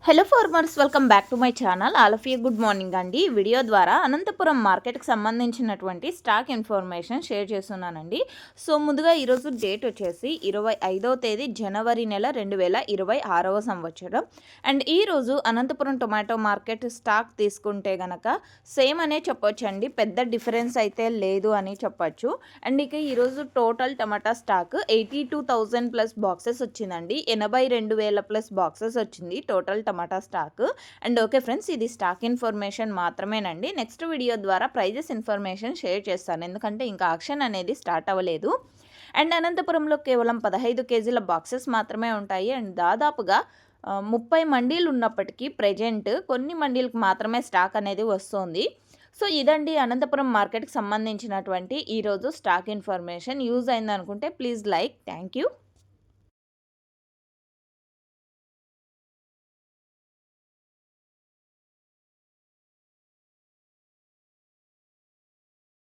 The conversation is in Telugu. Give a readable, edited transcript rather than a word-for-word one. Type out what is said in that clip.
Hello farmers, welcome back to my channel. All of you good morning అండి. ఈ వీడియో ద్వారా అనంతపురం మార్కెట్కి సంబంధించినటువంటి స్టాక్ ఇన్ఫర్మేషన్ షేర్ చేస్తున్నానండి. సో ముందుగా ఈరోజు డేట్ వచ్చేసి 25వ తేదీ జనవరి నెల 2026వ సంవత్సరం. అండ్ ఈరోజు అనంతపురం టొమాటో మార్కెట్ స్టాక్ తీసుకుంటే గనక సేమ్ అనే చెప్పొచ్చు అండి, పెద్ద డిఫరెన్స్ అయితే లేదు అని చెప్పొచ్చు. అండ్ ఇక ఈరోజు టోటల్ టమాటా స్టాక్ 82,000 ప్లస్ బాక్సెస్ వచ్చిందండి. 82,000 ప్లస్ బాక్సెస్ వచ్చింది total tomato stock. And okay friends, ఇది స్టాక్ ఇన్ఫర్మేషన్ మాత్రమేనండి. నెక్స్ట్ వీడియో ద్వారా ప్రైజెస్ ఇన్ఫర్మేషన్ షేర్ చేస్తాను, ఎందుకంటే ఇంకా ఆక్షన్ అనేది స్టార్ట్ అవ్వలేదు. అండ్ అనంతపురంలో కేవలం 15 కేజీల బాక్సెస్ మాత్రమే ఉంటాయి. అండ్ దాదాపుగా 30 మండీలు ఉన్నప్పటికీ ప్రజెంట్ కొన్ని మండీలకు మాత్రమే స్టాక్ అనేది వస్తుంది. సో ఇదండి అనంతపురం మార్కెట్కి సంబంధించినటువంటి ఈరోజు స్టాక్ ఇన్ఫర్మేషన్. యూజ్ అయింది అనుకుంటే ప్లీజ్ లైక్. Thank you.